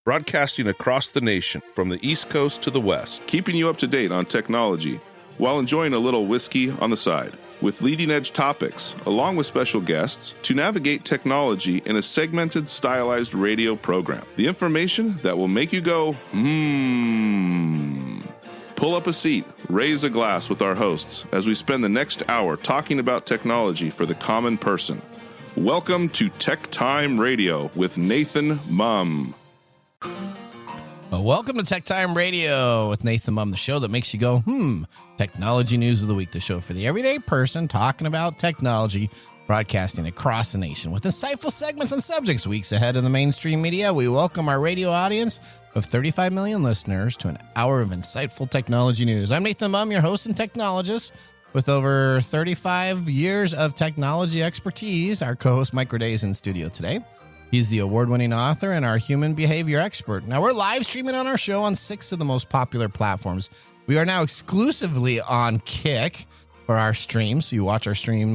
broadcasting across the nation from the East Coast to the West, keeping you up to date on technology while enjoying a little whiskey on the side, with leading-edge topics, along with special guests, to navigate technology in a segmented, stylized radio program. The information that will make you go, Pull up a seat, raise a glass with our hosts as we spend the next hour talking about technology for the common person. Welcome to TechTime Radio with Nathan Mumm. Welcome to TechTime Radio with Nathan Mumm, the show that makes you go, Technology News of the Week, the show for the everyday person talking about technology, broadcasting across the nation with insightful segments and subjects. Weeks ahead in the mainstream media, we welcome our radio audience of 35 million listeners to an hour of insightful technology news. I'm Nathan Mumm, your host and technologist with over 35 years of technology expertise. Our co-host Mike Roday is in studio today. He's the award-winning author and our human behavior expert. Now, we're live streaming on our show on 6 of the most popular platforms. We are now exclusively on Kick for our stream. So you watch our stream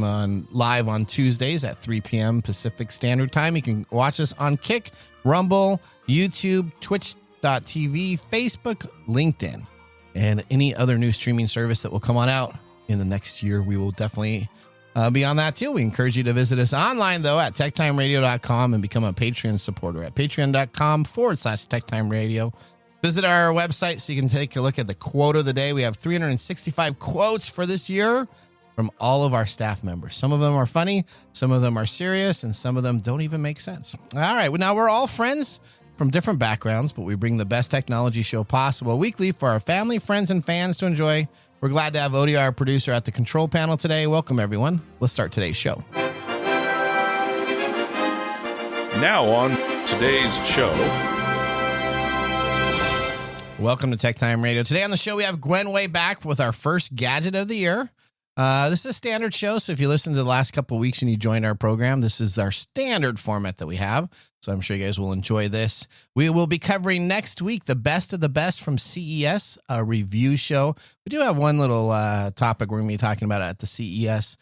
live on Tuesdays at 3 p.m. Pacific Standard Time. You can watch us on Kick, Rumble, YouTube, Twitch.tv, Facebook, LinkedIn, and any other new streaming service that will come on out in the next year. We will definitely be on that too. We encourage you to visit us online, though, at techtimeradio.com and become a Patreon supporter at patreon.com/techtimeradio. Visit our website so you can take a look at the quote of the day. We have 365 quotes for this year from all of our staff members. Some of them are funny, some of them are serious, and some of them don't even make sense. All right, well, now we're all friends from different backgrounds, but we bring the best technology show possible weekly for our family, friends, and fans to enjoy. We're glad to have Odie, our producer, at the control panel today. Welcome, everyone. Let's start today's show. Now on today's show. Welcome to TechTime Radio. Today on the show, we have Gwen Way back with our first gadget of the year. This is a standard show, so if you listened to the last couple of weeks and you joined our program, this is our standard format that we have. So I'm sure you guys will enjoy this. We will be covering next week the best of the best from CES, a review show. We do have one little topic we're going to be talking about at the CES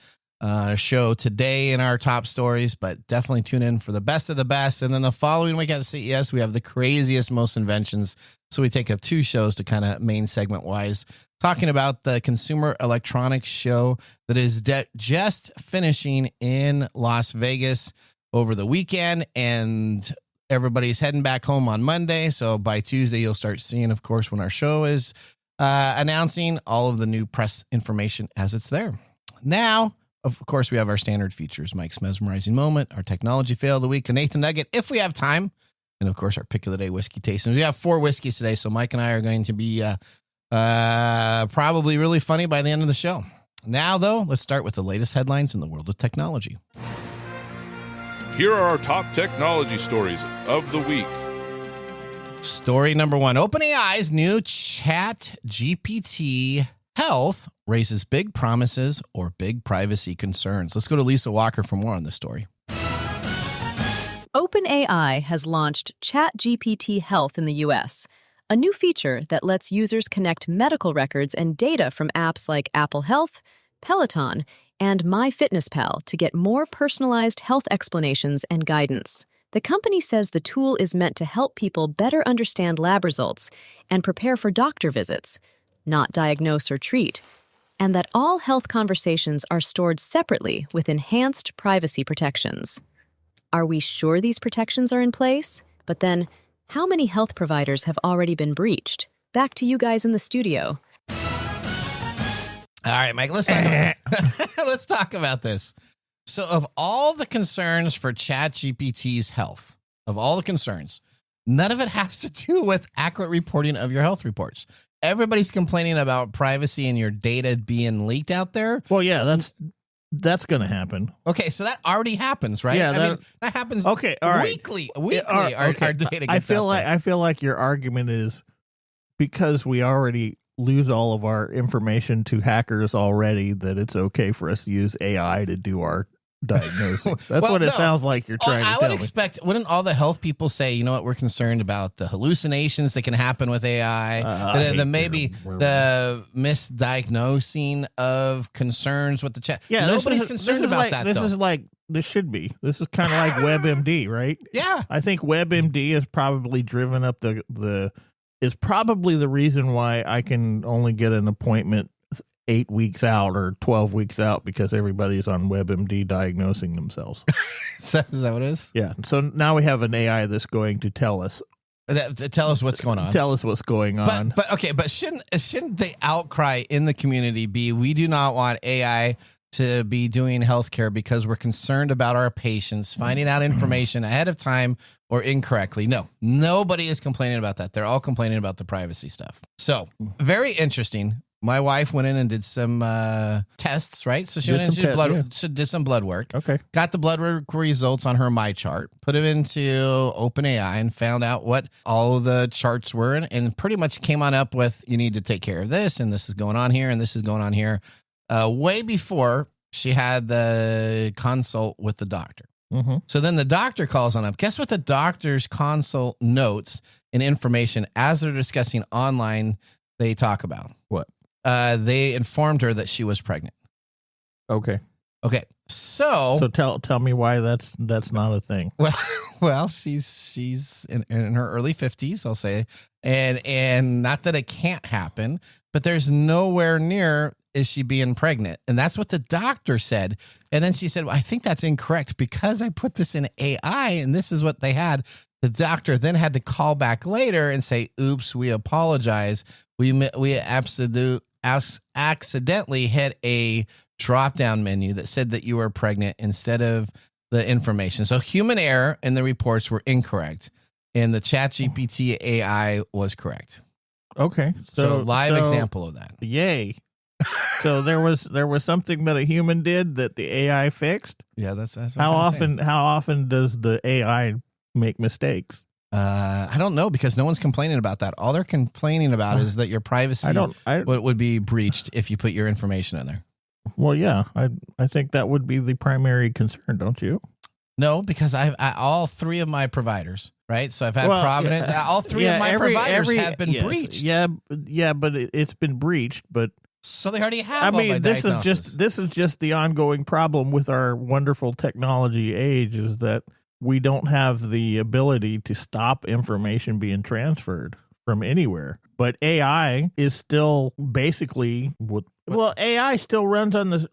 show today in our top stories, but definitely tune in for the best of the best. And then the following week at CES, we have the craziest, most inventions. So we take up 2 shows to kind of main segment wise, talking about the Consumer Electronics Show that is just finishing in Las Vegas over the weekend, and everybody's heading back home on Monday. So by Tuesday, you'll start seeing, of course, when our show is announcing all of the new press information as it's there. Now, of course, we have our standard features, Mike's mesmerizing moment, our technology fail of the week, a Nathan Nugget, if we have time, and of course, our pick of the day whiskey tasting. We have 4 whiskeys today, so Mike and I are going to be probably really funny by the end of the show. Now, though, let's start with the latest headlines in the world of technology. Here are our top technology stories of the week. Story number 1. OpenAI's new ChatGPT Health raises big promises or big privacy concerns. Let's go to Lisa Walker for more on this story. OpenAI has launched ChatGPT Health in the U.S., a new feature that lets users connect medical records and data from apps like Apple Health, Peloton, and MyFitnessPal to get more personalized health explanations and guidance. The company says the tool is meant to help people better understand lab results and prepare for doctor visits, not diagnose or treat, and that all health conversations are stored separately with enhanced privacy protections. Are we sure these protections are in place? But then, how many health providers have already been breached? Back to you guys in the studio. All right, Mike, let's talk about this. So of all the concerns for ChatGPT's health, of all the concerns, none of it has to do with accurate reporting of your health reports. Everybody's complaining about privacy and your data being leaked out there. Well, yeah, that's going to happen. Okay, so that already happens, right? Yeah, that happens. Okay, all right. Weekly. Our data gets I feel like your argument is because we already lose all of our information to hackers already, that it's okay for us to use AI to do our diagnosing. That's what it sounds like you're trying to tell me. I would expect, wouldn't all the health people say, you know what, we're concerned about the hallucinations that can happen with AI, maybe the misdiagnosing of concerns with the chat. Yeah, nobody's concerned about that, This though. is like this should be. This is kind of like WebMD, right? Yeah. I think WebMD has probably driven up is probably the reason why I can only get an appointment 8 weeks out or 12 weeks out, because everybody's on WebMD diagnosing themselves. Is that what it is? Yeah. So now we have an AI that's going to tell us. Tell us what's going on. Tell us what's going on. But shouldn't the outcry in the community be, we do not want AI to be doing healthcare because we're concerned about our patients finding out information ahead of time or incorrectly? No, nobody is complaining about that. They're all complaining about the privacy stuff. So very interesting. My wife went in and did some tests, right? So she went in and did some blood work. Okay. Got the blood work results on her My Chart, put it into OpenAI, and found out what all the charts were, and pretty much came on up with, you need to take care of this, and this is going on here, and this is going on here, way before she had the consult with the doctor. Mm-hmm. So then the doctor calls on up. Guess what the doctor's consult notes and information as they're discussing online they talk about? What? They informed her that she was pregnant. Okay. So tell me why that's not a thing. Well, she's in her early 50s, I'll say, and not that it can't happen, but there's nowhere near is she being pregnant, and that's what the doctor said. And then she said, well, I think that's incorrect because I put this in AI, and this is what they had. The doctor then had to call back later and say, "Oops, we apologize. We accidentally hit a drop-down menu that said that you were pregnant instead of the information." So human error and the reports were incorrect, and the ChatGPT AI was correct. Okay. So live example of that. Yay. So there was something that a human did that the AI fixed? Yeah, that's what how often does the AI make mistakes? I don't know, because no one's complaining about that. All they're complaining about is that your privacy would be breached if you put your information in there. Well, yeah, I think that would be the primary concern, don't you? No, because I all three of my providers, right? So I've had Providence. Yeah. All three of my providers have been breached. Yeah, but it's been breached. But so they already have. This is just the ongoing problem with our wonderful technology age, is that we don't have the ability to stop information being transferred from anywhere. But AI is still basically AI still runs on the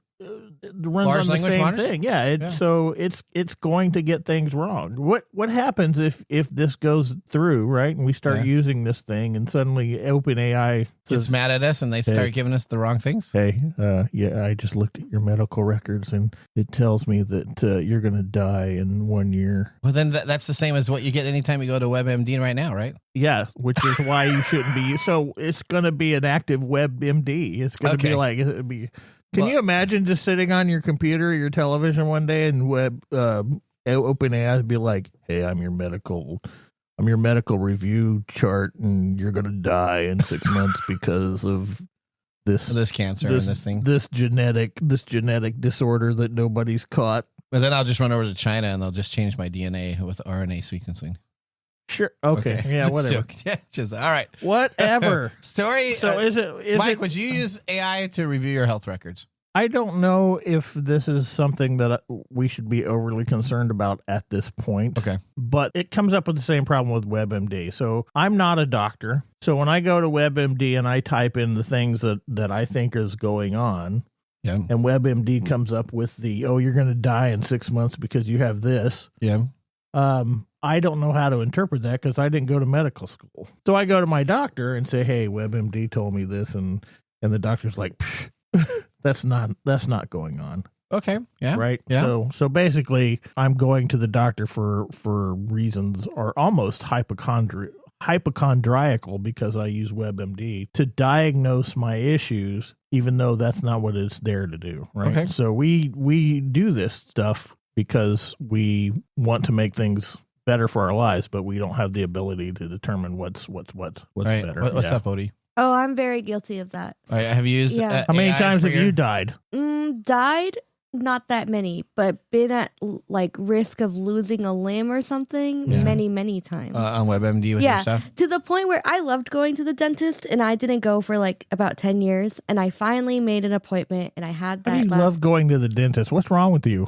same thing. Yeah, so it's going to get things wrong. What happens if this goes through, right? And we start using this thing, and suddenly OpenAI gets mad at us, and they start giving us the wrong things. Hey, I just looked at your medical records, and it tells me that you're going to die in 1 year. Well, then that's the same as what you get anytime you go to WebMD right now, right? Yeah, which is why you shouldn't be. So it's going to be an active WebMD. It's going to be like it'd be. Can you imagine just sitting on your computer or your television one day and OpenAI would be like, "Hey, I'm your medical review chart, and you're gonna die in 6 months because of this cancer and this thing, this genetic disorder that nobody's caught." But then I'll just run over to China and they'll just change my DNA with RNA sequencing. Sure. Okay. Yeah. Whatever. All right. Whatever. Story. So Mike, would you use AI to review your health records? I don't know if this is something that we should be overly concerned about at this point. Okay. But it comes up with the same problem with WebMD. So I'm not a doctor. So when I go to WebMD and I type in the things that I think is going on, and WebMD comes up with you're going to die in 6 months because you have this. Yeah. I don't know how to interpret that because I didn't go to medical school. So I go to my doctor and say, "Hey, WebMD told me this," and the doctor's like, that's not going on. Okay. Yeah. Right. Yeah. So basically, I'm going to the doctor for reasons are almost hypochondriacal because I use WebMD to diagnose my issues, even though that's not what it's there to do. Right. Okay. So we do this stuff because we want to make things better for our lives, but we don't have the ability to determine what's right. better. What's up, Odie? Oh, I'm very guilty of that. All right, have you used How many times have you died? Died? Not that many, but been at risk of losing a limb or something many times. On WebMD with your stuff? To the point where I loved going to the dentist, and I didn't go for about 10 years, and I finally made an appointment, and I had that. How do you love going to the dentist? What's wrong with you?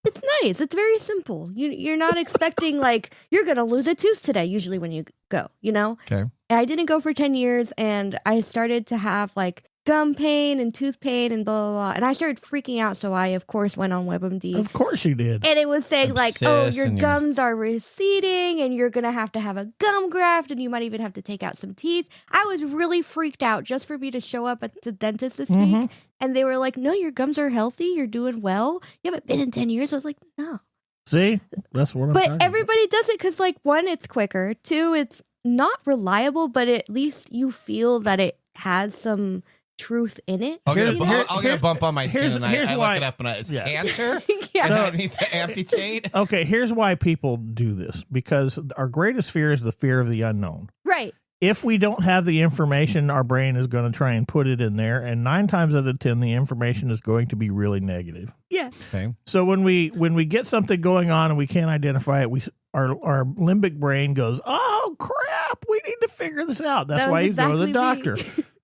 It's nice. It's very simple. You're not expecting like you're gonna lose a tooth today. Usually when you go, Okay. And I didn't go for 10 years, and I started to have like gum pain and tooth pain and blah blah blah. And I started freaking out, so I of course went on WebMD. Of course you did. And it was saying like, oh, Abscess your and gums are receding, and you're gonna have to have a gum graft, and you might even have to take out some teeth. I was really freaked out just for me to show up at the dentist this week. And they were like, no, your gums are healthy. You're doing well. You haven't been in 10 years. I was like, no. See? That's what I'm talking But everybody does it because, like, one, it's quicker. Two, it's not reliable, but at least you feel that it has some truth in it. I'll get a bump on my skin, and I look it up, and it's cancer? Yeah. And I need to amputate? Okay, here's why people do this. Because our greatest fear is the fear of the unknown. Right. If we don't have the information, our brain is going to try and put it in there. And 9 times out of 10, the information is going to be really negative. Yeah. Okay. So when we get something going on and we can't identify it, our limbic brain goes, oh, crap, we need to figure this out. That's why you go to the doctor.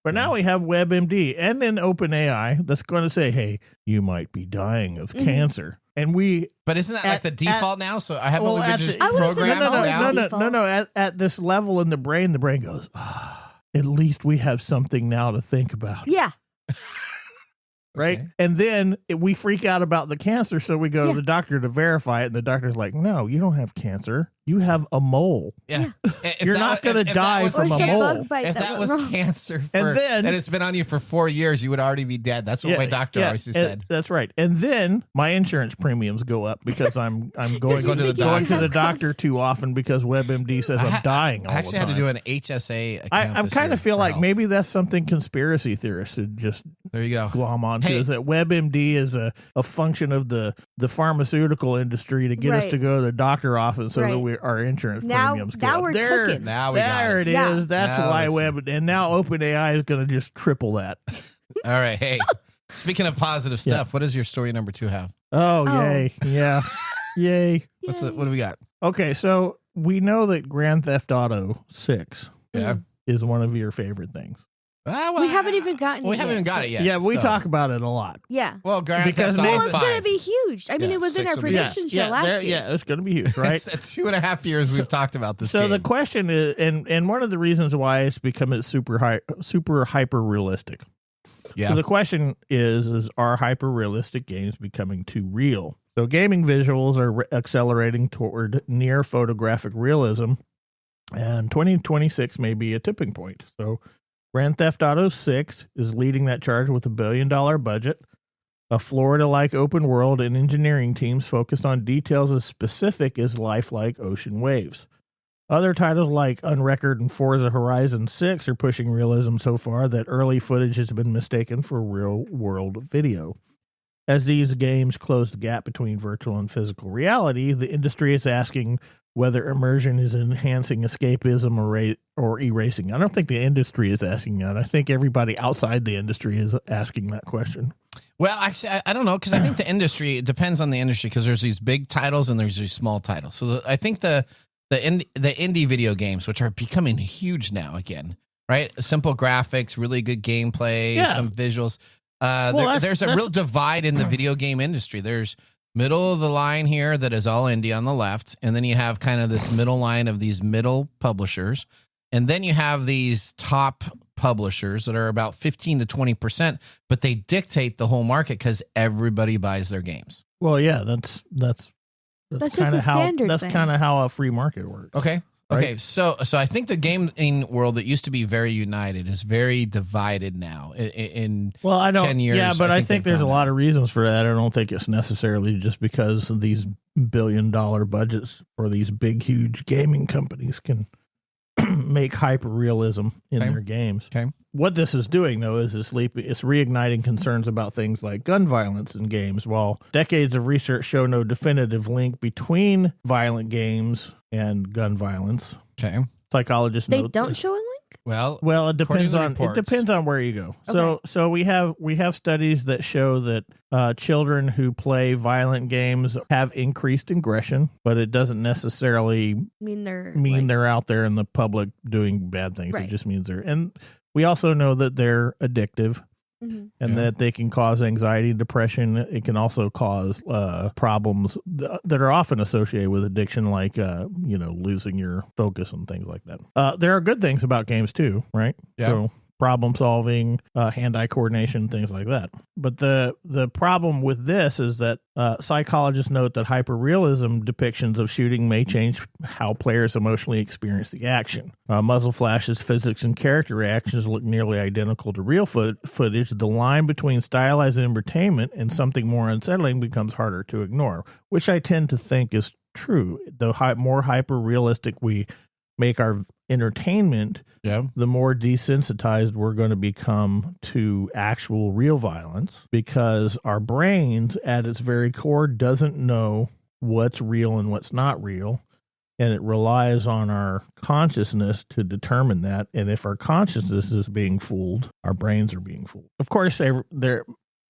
But now we have WebMD and then OpenAI that's going to say, hey, you might be dying of cancer. And but isn't that like the default now? So I have only been just programmed No. At this level in the brain goes, at least we have something now to think about. Yeah. Right. Okay. And then we freak out about the cancer. So we go to the doctor to verify it. And the doctor's like, no, you don't have cancer. You have a mole. Yeah. You're not going to die from a mole. If that was cancer and it's been on you for 4 years, you would already be dead. That's what my doctor always said. That's right. And then my insurance premiums go up because I'm going to the doctor too often because WebMD says I'm dying all the time. I actually had to do an HSA account. I kind of feel like maybe that's something conspiracy theorists should just there you go glom onto is that WebMD is a function of the pharmaceutical industry to get us to go to the doctor often so that our insurance premiums go up. We're cooking. Now we got it is. Yeah. That's why and now OpenAI is going to just triple that. All right. Hey, speaking of positive stuff, what does your story number 2 have? Oh, yay. Yeah. Yay. What do we got? Okay, so we know that Grand Theft Auto 6 is one of your favorite things. We haven't even gotten it yet. We haven't even got it yet. Yeah, we talk about it a lot. Yeah. Well, Grand Theft Auto Auto it's going to be huge. I mean, it was in our prediction show last year. Yeah, it's going to be huge, right? It's 2.5 years we've talked about this game. The question is, and one of the reasons why it's become super hyper realistic. Yeah. So the question is are hyper realistic games becoming too real? So gaming visuals are accelerating toward near photographic realism, and 2026 may be a tipping point. So Grand Theft Auto 6 is leading that charge with $1 billion budget, a Florida-like open world, and engineering teams focused on details as specific as lifelike ocean waves. Other titles like Unrecord and Forza Horizon 6 are pushing realism so far that early footage has been mistaken for real-world video. As these games close the gap between virtual and physical reality, the industry is asking whether immersion is enhancing escapism or erasing. I don't think the industry is asking that. I think everybody outside the industry is asking that question. Well, actually, I don't know, because I think the industry, it depends on the industry, because there's these big titles and there's these small titles. So I think the indie video games, which are becoming huge now again, right? Simple graphics, really good gameplay, some visuals. There's a real divide in the video game industry. There's middle of the line here that is all indie on the left, and then you have kind of this middle line of these middle publishers, and then you have these top publishers that are about 15 to 20%, but they dictate the whole market because everybody buys their games. Well, yeah, that's kind of how a free market works. Okay. Okay, so I think the gaming world that used to be very united is very divided now. In 10 years, yeah, but I think there's a lot of reasons for that. I don't think it's necessarily just because of these $1 billion budgets for these big, huge gaming companies can make hyper realism in their games. Okay. What this is doing, though, is it's reigniting concerns about things like gun violence in games. While decades of research show no definitive link between violent games and gun violence, psychologists they don't show a link. Well, it depends on where you go. Okay. So we have studies that show that children who play violent games have increased aggression, but it doesn't necessarily mean they're out there in the public doing bad things. Right. It just means and we also know that they're addictive. and that they can cause anxiety and depression. It can also cause problems that are often associated with addiction, like, losing your focus and things like that. There are good things about games too, right? Yeah. So problem solving, hand-eye coordination, things like that. But the problem with this is that psychologists note that hyperrealism depictions of shooting may change how players emotionally experience the action. Muzzle flashes, physics, and character reactions look nearly identical to real footage. The line between stylized entertainment and something more unsettling becomes harder to ignore, which I tend to think is true. The more hyper-realistic we make our entertainment, the more desensitized we're going to become to actual real violence, because our brains at its very core doesn't know what's real and what's not real, and it relies on our consciousness to determine that. And if our consciousness is being fooled, our brains are being fooled. Of course,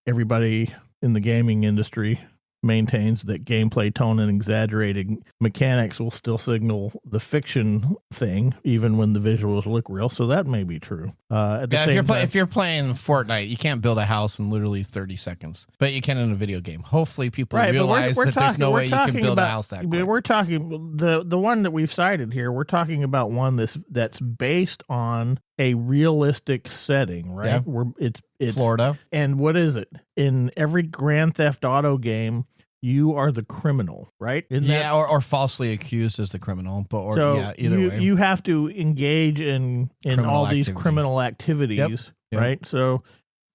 everybody in the gaming industry maintains that gameplay tone and exaggerated mechanics will still signal the fiction thing, even when the visuals look real. So that may be true. If you're playing Fortnite, you can't build a house in literally 30 seconds, but you can in a video game. Hopefully people realize that there's no way you can build a house that quick. We're talking, the one that we've cited here, we're talking about one that's based on a realistic setting, right? Yeah. It's Florida. And what is it? In every Grand Theft Auto game, you are the criminal, right? Or falsely accused as the criminal, either way. You have to engage in all these criminal activities, Yep. right? So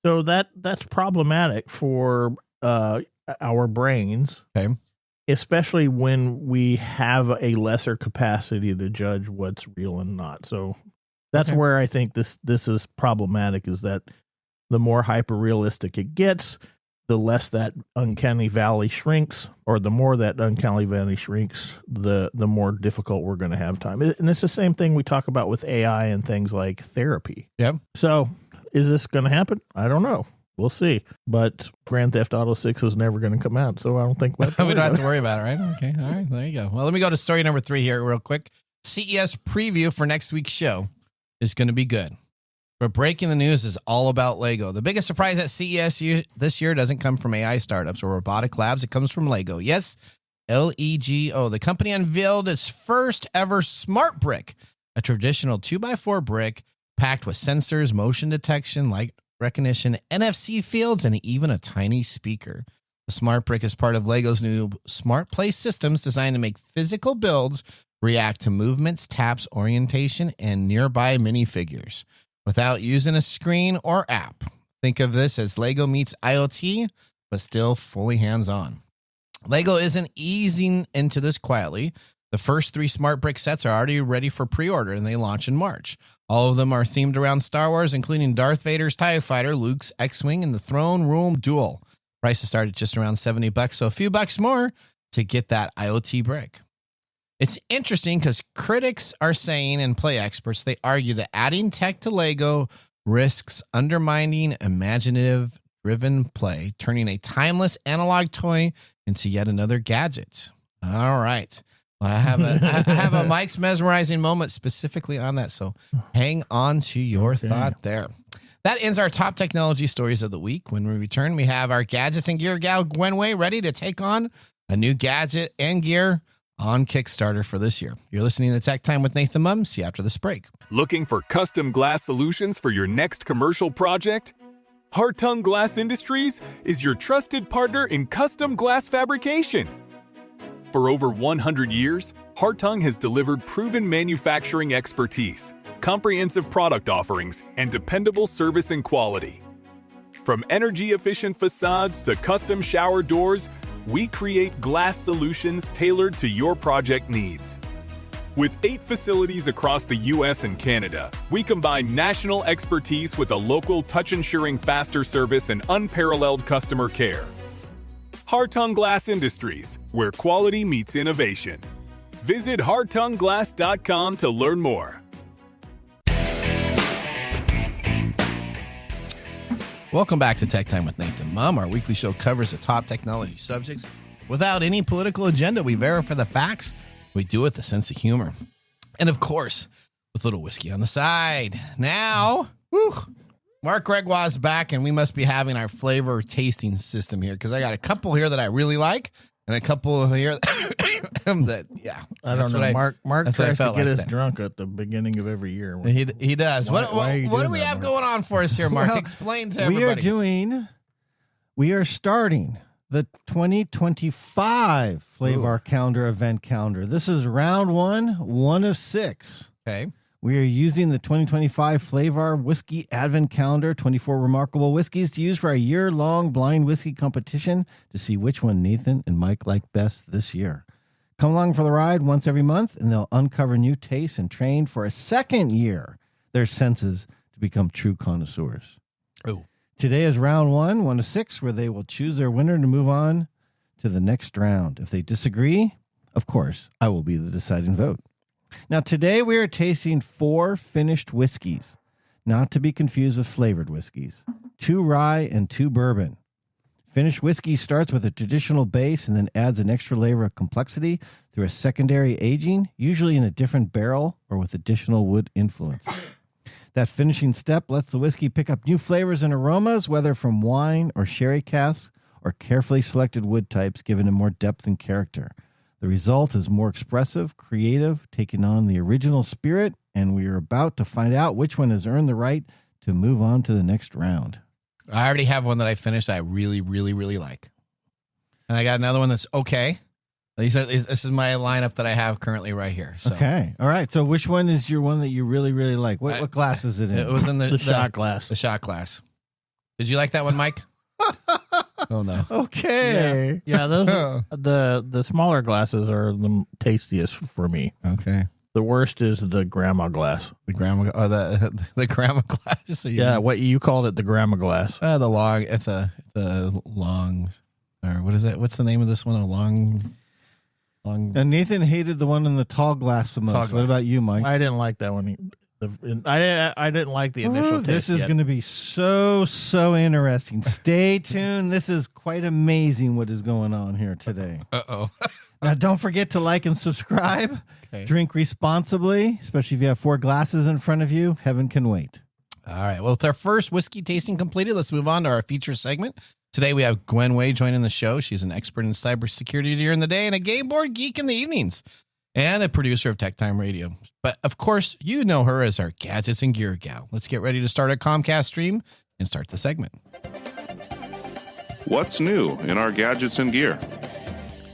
that's problematic for our brains, okay, especially when we have a lesser capacity to judge what's real and not. So that's where I think this is problematic, is that the more hyper-realistic it gets, the less that uncanny valley shrinks, or the more that uncanny valley shrinks, the more difficult we're going to have time. And it's the same thing we talk about with AI and things like therapy. Yep. So is this going to happen? I don't know. We'll see. But Grand Theft Auto 6 is never going to come out, so I don't think we don't have to worry about it, right? Okay. All right. There you go. Well, let me go to story number 3 here real quick. CES preview for next week's show is going to be good. But breaking the news is all about Lego. The biggest surprise at CES this year doesn't come from AI startups or robotic labs. It comes from Lego. Yes, LEGO. The company unveiled its first ever smart brick, a traditional 2x4 brick packed with sensors, motion detection, light recognition, NFC fields, and even a tiny speaker. The smart brick is part of Lego's new Smart Place systems designed to make physical builds react to movements, taps, orientation, and nearby minifigures without using a screen or app. Think of this as Lego meets IoT, but still fully hands-on. Lego isn't easing into this quietly. The first 3 smart brick sets are already ready for pre-order, and they launch in March. All of them are themed around Star Wars, including Darth Vader's TIE Fighter, Luke's X-Wing, and the Throne Room Duel. Prices start at just around $70, so a few bucks more to get that IoT brick. It's interesting because critics are saying, and play experts, they argue that adding tech to Lego risks undermining imaginative-driven play, turning a timeless analog toy into yet another gadget. All right. Well, I have a Mike's mesmerizing moment specifically on that, so hang on to your thought there. That ends our top technology stories of the week. When we return, we have our gadgets and gear gal Gwenway ready to take on a new gadget and gear on Kickstarter for this year. You're listening to Tech Time with Nathan Mumm. See you after this break. Looking for custom glass solutions for your next commercial project? Hartung Glass Industries is your trusted partner in custom glass fabrication. For over 100 years, Hartung has delivered proven manufacturing expertise, comprehensive product offerings, and dependable service and quality. From energy-efficient facades to custom shower doors, we create glass solutions tailored to your project needs. With 8 facilities across the U.S. and Canada, we combine national expertise with a local touch-ensuring faster service and unparalleled customer care. Hartung Glass Industries, where quality meets innovation. Visit hartungglass.com to learn more. Welcome back to Tech Time with Nathan Mumm. Our weekly show covers the top technology subjects without any political agenda. We verify the facts. We do it with a sense of humor. And of course, with a little whiskey on the side. Now, Mark Gregoire's back, and we must be having our flavor tasting system here because I got a couple here that I really like and a couple here that, yeah. I don't know. Mark tries to get us drunk at the beginning of every year. He does. What do we have going on for us here, Mark? Well, explain to everybody. We are starting the 2025 Flavor Calendar event calendar. This is round one of 6. Okay. We are using the 2025 Flavor Whiskey Advent Calendar, 24 remarkable whiskeys to use for a year-long blind whiskey competition to see which one Nathan and Mike like best this year. Come along for the ride once every month, and they'll uncover new tastes and train for a second year their senses to become true connoisseurs. Oh. Today is round one of 6, where they will choose their winner to move on to the next round. If they disagree, of course, I will be the deciding vote. Now, today we are tasting 4 finished whiskeys, not to be confused with flavored whiskeys, 2 rye and 2 bourbon. Finished whiskey starts with a traditional base and then adds an extra layer of complexity through a secondary aging, usually in a different barrel or with additional wood influence. That finishing step lets the whiskey pick up new flavors and aromas, whether from wine or sherry casks or carefully selected wood types, giving it more depth and character. The result is more expressive, creative, taking on the original spirit, and we are about to find out which one has earned the right to move on to the next round. I already have one that I finished I really, really, really like. And I got another one that's okay. This is my lineup that I have currently right here. So. Okay. All right. So which one is your one that you really, really like? What glass is it in? It was in the shot glass. The shot glass. Did you like that one, Mike? Oh, no. Okay. Yeah, those the smaller glasses are the tastiest for me. Okay. The worst is the grandma glass. The grandma glass. So yeah, what you called it, the grandma glass. The long. It's a long. Or what is that? What's the name of this one? A long. And Nathan hated the one in the tall glass the most. What about you, Mike? I didn't like that one. I didn't like the initial taste. This is going to be so interesting. Stay tuned. This is quite amazing what is going on here today. Uh-oh. Now, don't forget to like and subscribe. Okay. Drink responsibly, especially if you have 4 glasses in front of you. Heaven can wait. All right. Well, with our first whiskey tasting completed, let's move on to our feature segment. Today, we have Gwen Way joining the show. She's an expert in cybersecurity during the day and a game board geek in the evenings, and a producer of TechTime Radio. But, of course, you know her as our Gadgets and Gear gal. Let's get ready to start a Comcast stream and start the segment. What's new in our gadgets and gear?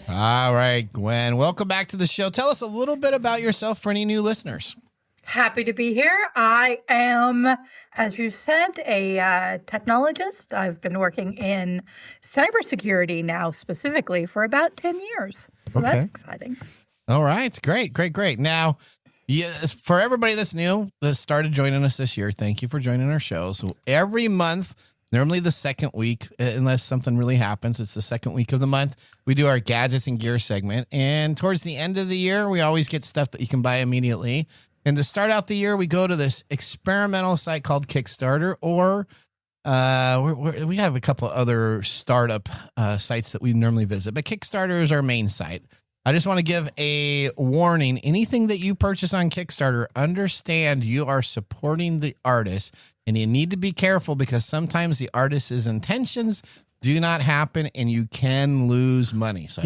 All right, Gwen, welcome back to the show. Tell us a little bit about yourself for any new listeners. Happy to be here. I am, as you said, a technologist. I've been working in cybersecurity now specifically for about 10 years. So That's exciting. All right. Great. Now, for everybody that's new, that started joining us this year, thank you for joining our show. So every month, normally the second week, unless something really happens, it's the second week of the month, we do our Gadgets and Gear segment. And towards the end of the year, we always get stuff that you can buy immediately. And to start out the year, we go to this experimental site called Kickstarter, or we have a couple of other startup sites that we normally visit. But Kickstarter is our main site. I just want to give a warning. Anything that you purchase on Kickstarter, understand you are supporting the artist, and you need to be careful because sometimes the artist's intentions do not happen and you can lose money. So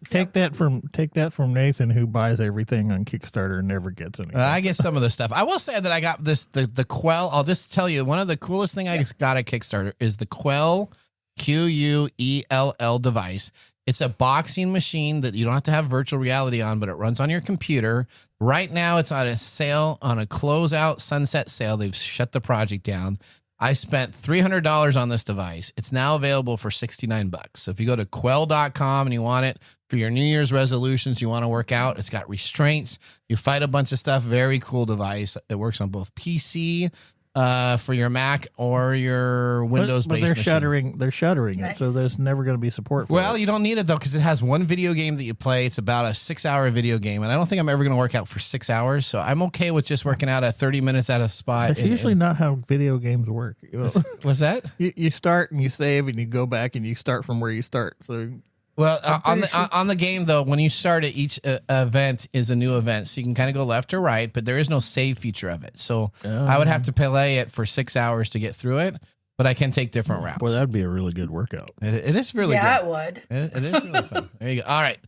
take that from Nathan, who buys everything on Kickstarter and never gets anything. I get some of the stuff. I will say that I got the Quell. I'll just tell you, one of the coolest thing I got at Kickstarter is the Quell Quell device. It's a boxing machine that you don't have to have virtual reality on, but it runs on your computer. Right now, it's on a sale, on a closeout sunset sale. They've shut the project down. I spent $300 on this device. It's now available for $69. So if you go to quell.com and you want it for your New Year's resolutions, you want to work out, it's got restraints. You fight a bunch of stuff. Very cool device. It works on both PC for your Mac or your Windows-based machine. They're shuttering it, so there's never going to be support for it. Well, you don't need it, though, because it has one video game that you play. It's about a 6-hour video game, and I don't think I'm ever going to work out for 6 hours, so I'm okay with just working out at 30 minutes at a spot. That's usually not how video games work. What's that? You start and you save, and you go back and you start from where you start. So Well, on the game though, when you start it, each event is a new event, so you can kind of go left or right, but there is no save feature of it. So I would have to play it for 6 hours to get through it, but I can take different routes. Well, that'd be a really good workout. It is really good. Yeah, it would. It is really fun. There you go. All right.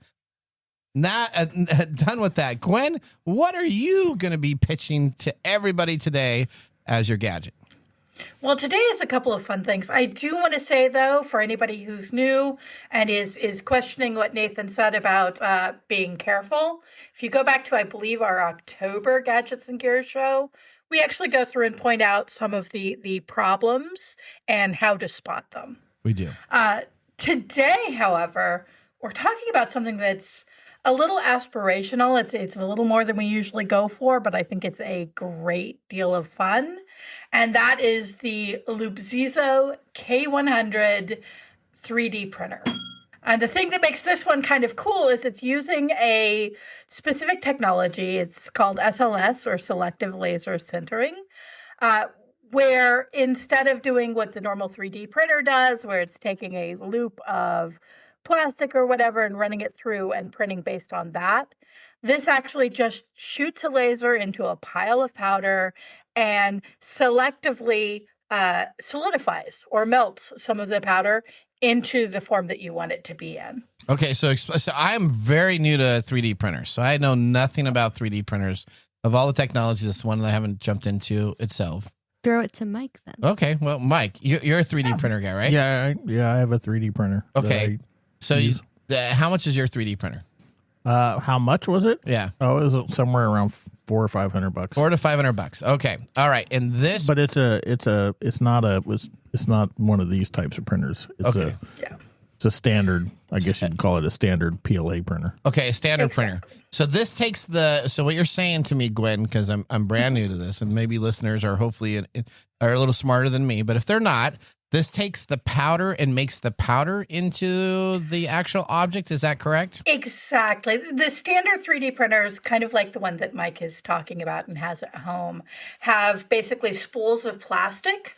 Now, done with that. Gwen, what are you going to be pitching to everybody today as your gadget? Well, today is a couple of fun things. I do want to say, though, for anybody who's new and is questioning what Nathan said about being careful, if you go back to, I believe, our October Gadgets and Gears show, we actually go through and point out some of the problems and how to spot them. We do. Today, however, we're talking about something that's a little aspirational. It's a little more than we usually go for, but I think it's a great deal of fun. And that is the Lubzizo K100 3D printer. And the thing that makes this one kind of cool is it's using a specific technology. It's called SLS, or selective laser sintering, where instead of doing what the normal 3D printer does, where it's taking a loop of plastic or whatever and running it through and printing based on that, this actually just shoots a laser into a pile of powder and selectively solidifies or melts some of the powder into the form that you want it to be in. Okay, so I'm very new to 3D printers, so I know nothing about 3D printers. Of all the technologies, it's one that I haven't jumped into itself. Throw it to Mike then. Okay, well, Mike, you're a 3D printer guy, right? Yeah, I have a 3D printer. Okay, so how much is your 3D printer? How much was it? Yeah. Oh, it was somewhere around $400 or $500. $400 to $500. Okay. All right. And this, but it's not one of these types of printers. It's it's a standard. I guess you'd call it a standard PLA printer. Okay, a standard printer. So this takes so what you're saying to me, Gwen, because I'm brand new to this, and maybe listeners are hopefully are a little smarter than me, but if they're not, this takes the powder and makes the powder into the actual object. Is that correct? Exactly. The standard 3D printers, kind of like the one that Mike is talking about and has at home, have basically spools of plastic.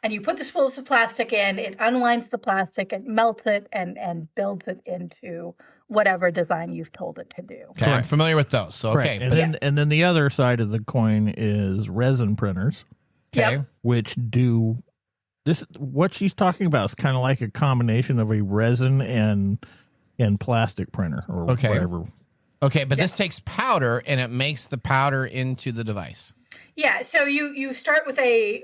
And you put the spools of plastic in, it unwinds the plastic, it melts it, and builds it into whatever design you've told it to do. Okay, I'm familiar with those. So, okay. And then the other side of the coin is resin printers. Okay. Yep. Which do... what she's talking about is kind of like a combination of a resin and plastic printer or whatever. Okay, but this takes powder and it makes the powder into the device. Yeah, so you start with a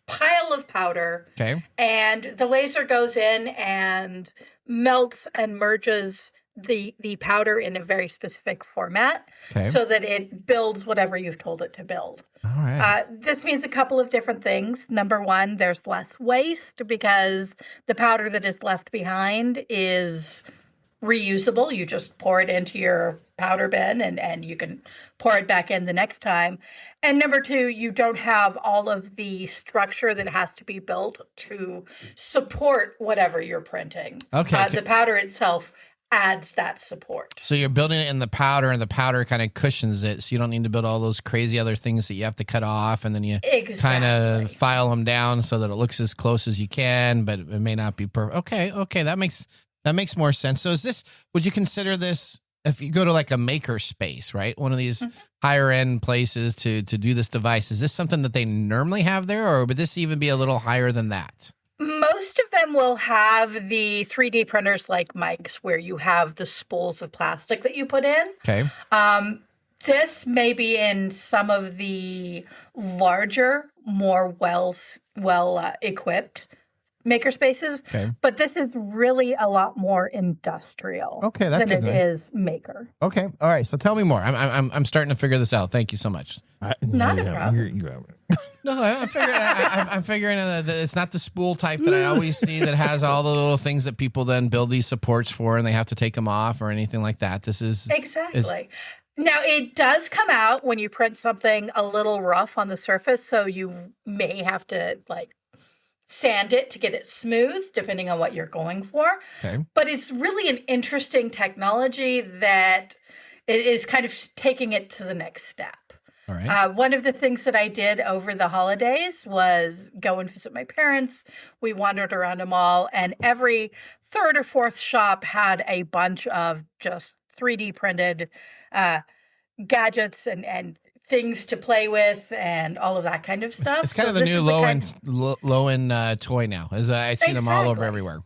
pile of powder. Okay. And the laser goes in and melts and merges the powder in a very specific format so that it builds whatever you've told it to build. All right. This means a couple of different things. Number one, there's less waste because the powder that is left behind is reusable. You just pour it into your powder bin and you can pour it back in the next time. And number two, you don't have all of the structure that has to be built to support whatever you're printing. Okay. The powder itself adds that support. So you're building it in the powder, and the powder kind of cushions it, so you don't need to build all those crazy other things that you have to cut off, and then you kind of file them down so that it looks as close as you can, but it may not be perfect. Okay, that makes more sense. So would you consider this, if you go to like a maker space, right? One of these higher end places to do this device, is this something that they normally have there, or would this even be a little higher than that? Most of them will have the 3D printers like Mike's, where you have the spools of plastic that you put in. Okay. This may be in some of the larger, more well equipped maker spaces, but this is really a lot more industrial than it is maker. Okay, all right. So tell me more. I'm starting to figure this out. Thank you so much. Not a problem. No, I'm figuring that it's not the spool type that I always see that has all the little things that people then build these supports for, and they have to take them off or anything like that. This is exactly. Now, it does come out when you print something a little rough on the surface, so you may have to sand it to get it smooth, depending on what you're going for. Okay. But it's really an interesting technology that is kind of taking it to the next step. All right. One of the things that I did over the holidays was go and visit my parents. We wandered around a mall, and every third or fourth shop had a bunch of just 3D printed gadgets and things to play with and all of that kind of stuff. It's kind of the this new is low-end toy now. As I see them all over Exactly. everywhere.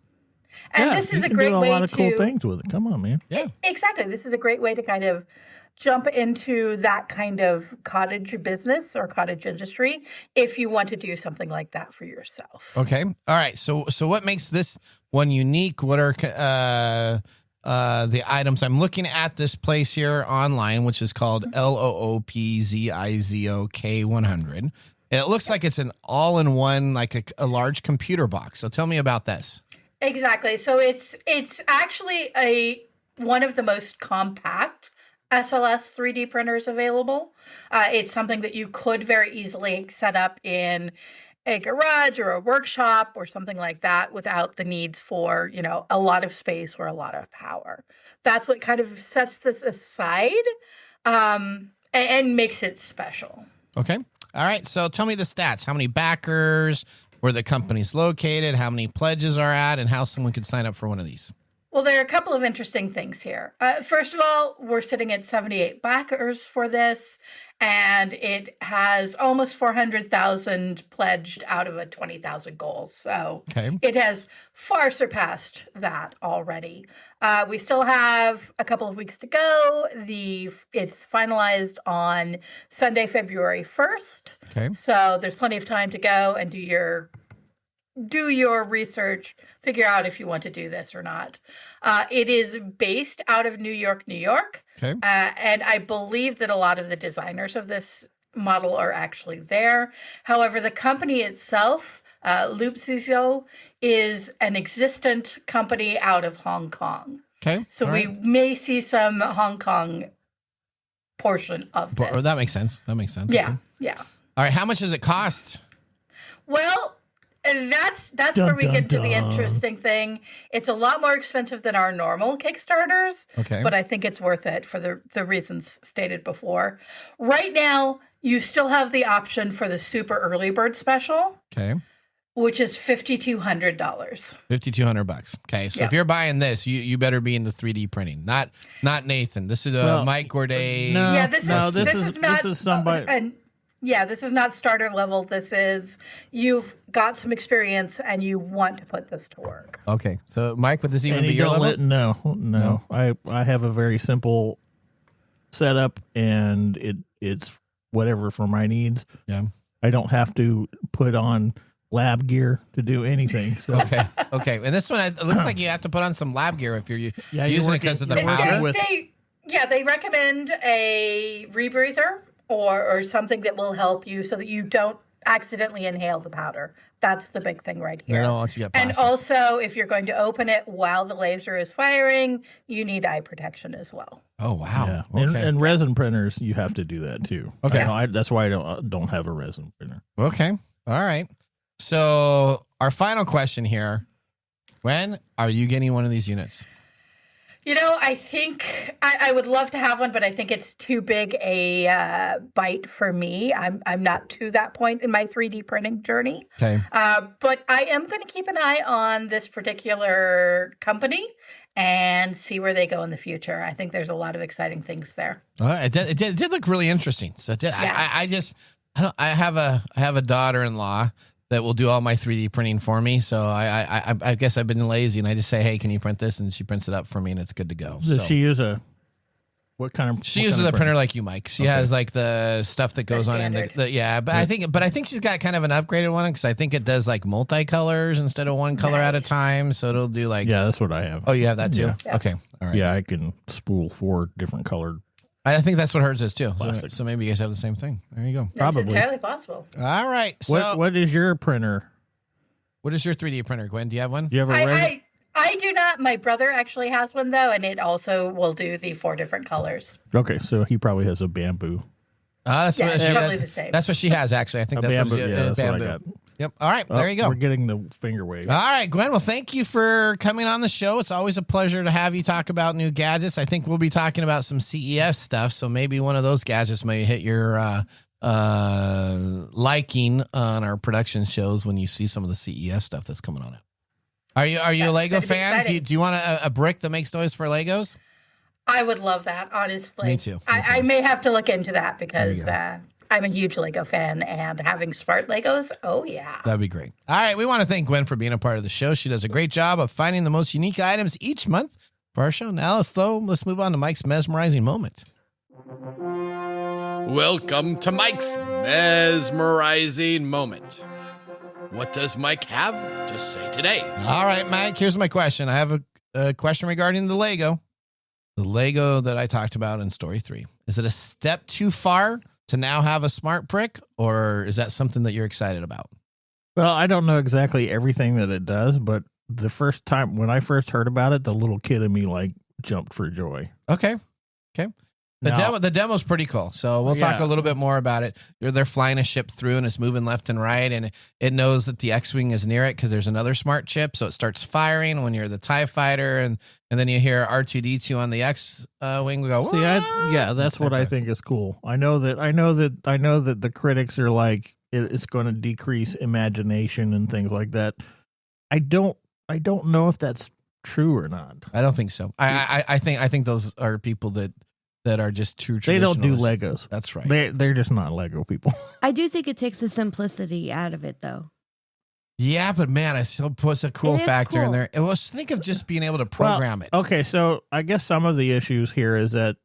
And Yeah, this is you a can great do a way lot of cool to things with it. Come on, man. Yeah. exactly. This is a great way to kind of jump into that kind of cottage business or cottage industry if you want to do something like that for yourself. Okay. All right. So what makes this one unique? What are the items? I'm looking at this place here online, which is called LOOPZIZOK 100. And it looks like it's an all-in-one, like a large computer box. So tell me about this. Exactly. So it's actually one of the most compact SLS 3D printers available. It's something that you could very easily set up in a garage or a workshop or something like that without the needs for, a lot of space or a lot of power. That's what kind of sets this aside and makes it special. Okay. All right. So tell me the stats. How many backers, where the company's located, how many pledges are at, and how someone could sign up for one of these. Well, there are a couple of interesting things here. First of all, we're sitting at 78 backers for this, and it has almost 400,000 pledged out of a 20,000 goal. So It has far surpassed that already. We still have a couple of weeks to go. It's finalized on Sunday, February 1st. Okay. So there's plenty of time to go and do your research, figure out if you want to do this or not. It is based out of New York, New York. Okay. And I believe that a lot of the designers of this model are actually there. However, the company itself, Loopzizo, is an existent company out of Hong Kong. Okay. So All we right. may see some Hong Kong portion of this. That makes sense. Yeah, Okay. yeah. All right. How much does it cost? Well, and that's Dun, where we dun, get to the dun. interesting thing. It's a lot more expensive than our normal Kickstarters, Okay. but I think it's worth it for the reasons stated before. Right now, you still have the option for the super early bird special, Okay. which is $5,200. $5,200. Okay. So if you're buying this, you better be into 3D printing. Not Nathan. This is Well, Mike Gourday. no. Yeah, this this is somebody. This is not starter level. This is you've got some experience and you want to put this to work. Okay. So Mike, would this even And be you your don't level? no. I have a very simple setup, and it's whatever for my needs. Yeah. I don't have to put on lab gear to do anything. So Okay. Okay. And this one, it looks like you have to put on some lab gear if you're you're using it working- because of the you're working powder. with- They recommend a rebreather or something that will help you so that you don't accidentally inhale the powder. That's the big thing right They here. don't want you to get And plastics. also, if you're going to open it while the laser is firing, you need eye protection as well. Oh, wow. Yeah. Okay. And resin printers, you have to do that too. Okay. That's why I don't have a resin printer. Okay. All right. So our final question here. When are you getting one of these units? I think I would love to have one, but I think it's too big a bite for me. I'm not to that point in my 3D printing journey. Okay. But I am going to keep an eye on this particular company and see where they go in the future. I think there's a lot of exciting things there. It did look really interesting. So it did. Yeah. I have a daughter-in-law that will do all my 3D printing for me. So I guess I've been lazy and I just say, hey, can you print this? And she prints it up for me and it's good to go. Does So she use what kind of? she what uses kind a of printer like you, Mike. She has like the stuff that goes on in standard. but I think she's got kind of an upgraded one because I think it does like multicolors instead of one color at a Nice. time. So it'll do like, Yeah, that's what I have. oh, you have that too? Yeah. Okay. All right. Yeah, I can spool 4 different colored. I think that's what hers is too. Plastic. So maybe you guys have the same thing. There you go. Probably. It's entirely possible. All right. So What is your printer? what is your 3D printer, Gwen? Do you have one? Do you have a resin? I do not. My brother actually has one, though, and it also will do the 4 different colors. Okay, so he probably has a bamboo. That's Yeah, what it's she probably has. the same. That's what she has, actually. I think A that's bamboo. what she Yeah, that's bamboo. what I got. Yep. All right. There you go. We're getting the finger wave. All right, Gwen. Well, thank you for coming on the show. It's always a pleasure to have you talk about new gadgets. I think we'll be talking about some CES stuff, so maybe one of those gadgets may hit your liking on our production shows when you see some of the CES stuff that's coming on it. Are you a Lego fan? Do you want a brick that makes noise for Legos? I would love that, honestly. Me too. I may have to look into that because I'm a huge Lego fan, and having smart Legos, oh yeah. That'd be great. All right, we want to thank Gwen for being a part of the show. She does a great job of finding the most unique items each month for our show. Now let's move on to Mike's mesmerizing moment. Welcome to Mike's mesmerizing moment. What does Mike have to say today? All right, Mike, here's my question. I have a question regarding the Lego. The Lego that I talked about in story 3. Is it a step too far to now have a smart brick, or is that something that you're excited about? Well, I don't know exactly everything that it does, but the first time when I first heard about it, the little kid in me jumped for joy. Okay. The demo's pretty cool. So we'll talk a little bit more about it. They're flying a ship through and it's moving left and right, and it knows that the X-Wing is near it because there's another smart chip. So it starts firing when you're the TIE fighter, and then you hear R2-D2 on the X-Wing go. See, that's what I think is cool. I know that the critics are like it's going to decrease imagination and things like that. I don't know if that's true or not. I don't think so. I think those are people that are just true. They don't do Legos. That's right. They're just not Lego people. I do think it takes the simplicity out of it, though. Yeah, but man, it still puts a cool factor in there. Well, think of just being able to program it. Okay, so I guess some of the issues here is that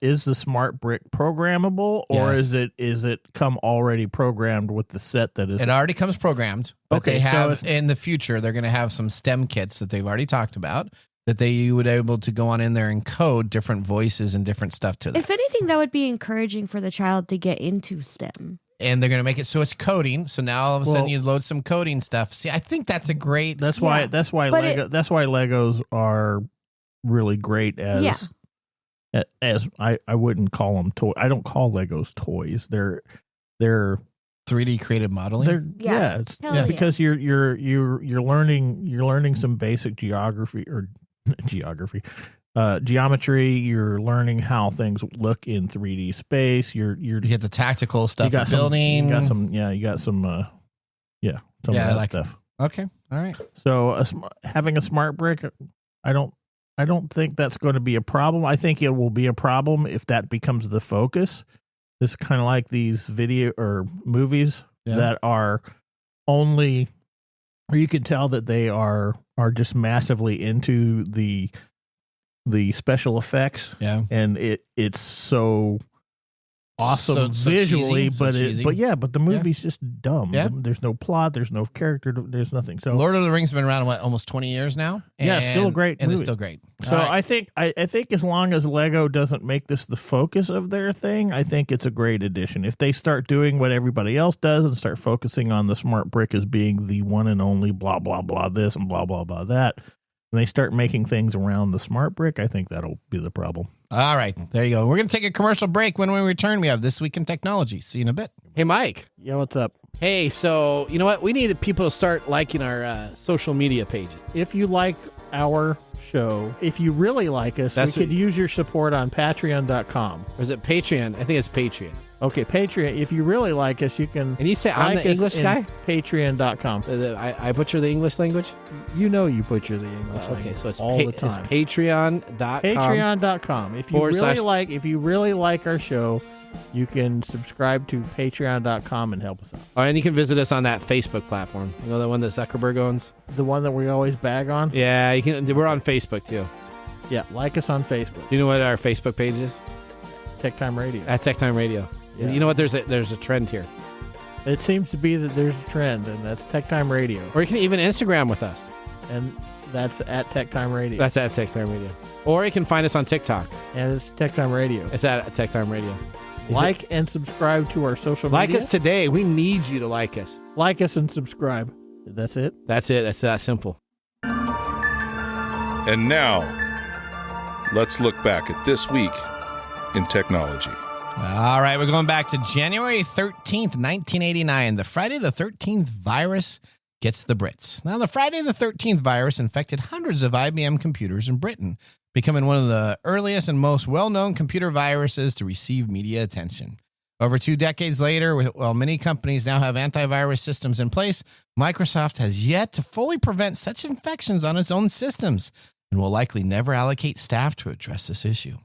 is the smart brick programmable, or is it come already programmed with the set that is? It already comes programmed. But okay, they have in the future they're going to have some STEM kits that they've already talked about, that you would be able to go on in there and code different voices and different stuff to them. If anything, that would be encouraging for the child to get into STEM. And they're going to make it so it's coding. So now all of a sudden you load some coding stuff. See, I think that's a great. That's why Legos are really great as I wouldn't call them toy. I don't call Legos toys. They're 3D creative modeling. Because you're learning some basic geography. Geometry. You're learning how things look in 3D space. You get the tactical stuff of building. You got some of that stuff. Okay, all right. So having a smart brick, I don't think that's going to be a problem. I think it will be a problem if that becomes the focus. It's kind of like these video or movies that are only, or you can tell that they are just massively into the special effects. Yeah. And it's so awesome visually, but the movie's just dumb. Yeah. There's no plot, there's no character, there's nothing. So Lord of the Rings has been around almost 20 years now. It's still a great movie. It's still great. So I think as long as Lego doesn't make this the focus of their thing, I think it's a great addition. If they start doing what everybody else does and start focusing on the smart brick as being the one and only blah blah blah this and blah blah blah that, and they start making things around the smart brick, I think that'll be the problem. All right, there you go. We're going to take a commercial break. When we return, we have This Week in Technology. See you in a bit. Hey, Mike. Yeah, what's up? Hey, so you know what? We need people to start liking our social media pages. If you like our show, if you really like us, we could use your support on patreon.com. Or is it Patreon? I think it's Patreon. Okay, Patreon. If you really like us, you can. And you say I'm the English guy? Patreon.com. I butcher the English language? You know you butcher the English language. Okay, so it's all the time. It's Patreon.com. Patreon.com. If you really like our show, you can subscribe to Patreon.com and help us out. And you can visit us on that Facebook platform. You know, the one that Zuckerberg owns? The one that we always bag on? Yeah, you can. We're on Facebook too. Yeah, like us on Facebook. Do you know what our Facebook page is? TechTime Radio. At TechTime Radio. Yeah. You know what? There's a trend here. It seems to be that there's a trend, and that's TechTime Radio. Or you can even Instagram with us. And that's at TechTime Radio. That's at TechTime Radio. Or you can find us on TikTok. And it's TechTime Radio. It's at TechTime Radio. Like and subscribe to our social media. Like us today. We need you to like us. Like us and subscribe. That's it? That's it. That's that simple. And now, let's look back at This Week in Technology. All right, we're going back to January 13th, 1989. The Friday the 13th virus gets the Brits. Now, the Friday the 13th virus infected hundreds of IBM computers in Britain, becoming one of the earliest and most well-known computer viruses to receive media attention. Over 2 decades later, while many companies now have antivirus systems in place, Microsoft has yet to fully prevent such infections on its own systems and will likely never allocate staff to address this issue.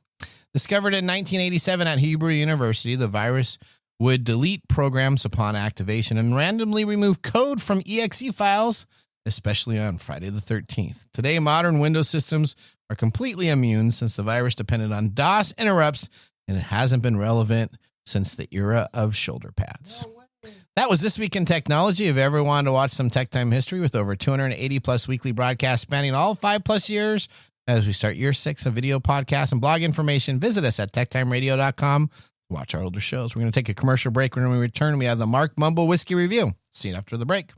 Discovered in 1987 at Hebrew University, the virus would delete programs upon activation and randomly remove code from exe files, especially on Friday the 13th. Today, modern Windows systems are completely immune since the virus depended on DOS interrupts, and it hasn't been relevant since the era of shoulder pads. That was This Week in Technology. If you ever wanted to watch some Tech Time history with over 280 plus weekly broadcasts spanning all 5 plus years, as we start year 6 of video podcasts and blog information, visit us at techtimeradio.com. Watch our older shows. We're going to take a commercial break. When we return, we have the Mark Mumble Whiskey Review. See you after the break.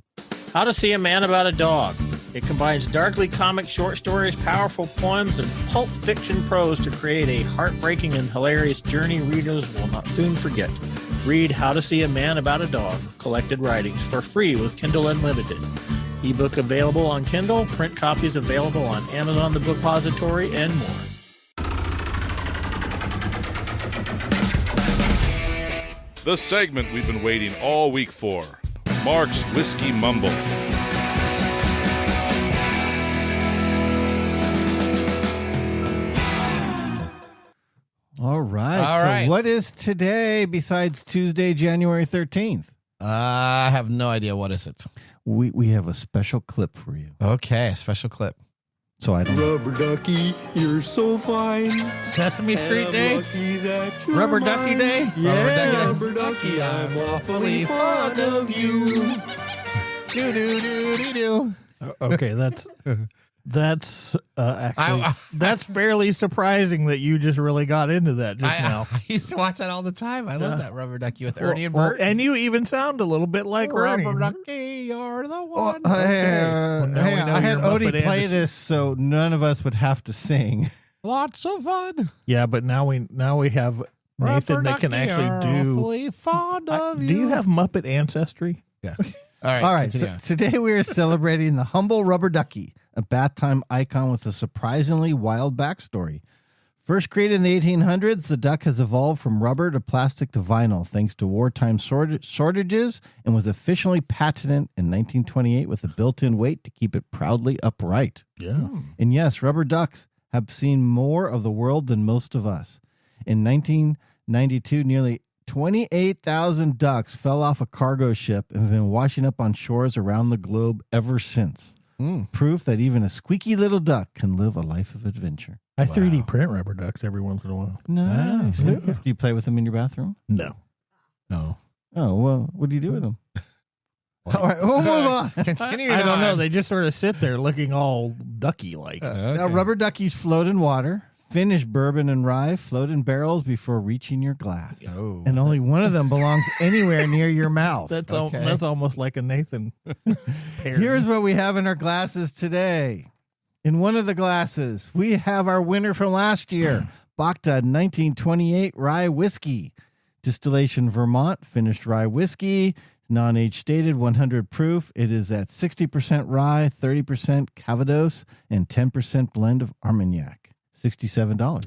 How to See a Man About a Dog. It combines darkly comic short stories, powerful poems, and pulp fiction prose to create a heartbreaking and hilarious journey readers will not soon forget. Read How to See a Man About a Dog, collected writings, for free with Kindle Unlimited. Ebook available on Kindle, print copies available on Amazon The Bookpository, and more. The segment we've been waiting all week for, Mark's Whiskey Mumble. All right. So what is today besides Tuesday, January 13th? I have no idea. What is it? We have a special clip for you. Okay, a special clip. So I don't Rubber ducky, you're so fine. Sesame Street Day? Rubber Rubber Ducky Day? Yeah. Rubber ducky, I'm awfully fond of you. Do. Okay, that's actually that's fairly surprising that you just really got into that just now. I used to watch that all the time. I love that Rubber Ducky with Ernie and Bert. And you even sound a little bit like Rubber Ernie. Ducky, you're the one. Well, now we know I had you're Odie Muppet play Anderson. this so none of us would have to sing. Lots of fun. Yeah, but now we have Nathan that can actually do. Awfully fond of Do you have Muppet ancestry? Yeah. All right. All right. Continue. So today we are celebrating the humble Rubber Ducky, a bath time icon with a surprisingly wild backstory. First created in the 1800s, the duck has evolved from rubber to plastic to vinyl thanks to wartime shortages and was officially patented in 1928 with a built-in weight to keep it proudly upright. Yeah. And yes, rubber ducks have seen more of the world than most of us. In 1992, nearly 28,000 ducks fell off a cargo ship and have been washing up on shores around the globe ever since. Proof that even a squeaky little duck can live a life of adventure. I 3D print rubber ducks every once in a while. Nice. Yeah. Do you play with them in your bathroom? No. No. Oh, well, what do you do with them? All right, we'll move on. Continue. I don't know. They just sort of sit there looking all ducky-like. Now, rubber duckies float in water. Finished bourbon and rye float in barrels before reaching your glass. Oh. And only one of them belongs anywhere near your mouth. That's Okay. that's almost like a Nathan pair. Here's what we have in our glasses today. In one of the glasses, we have our winner from last year, Bacta 1928 Rye Whiskey. Distillation Vermont, finished rye whiskey, non-age stated, 100 proof. It is at 60% rye, 30% Cavados, and 10% blend of Armagnac. $67.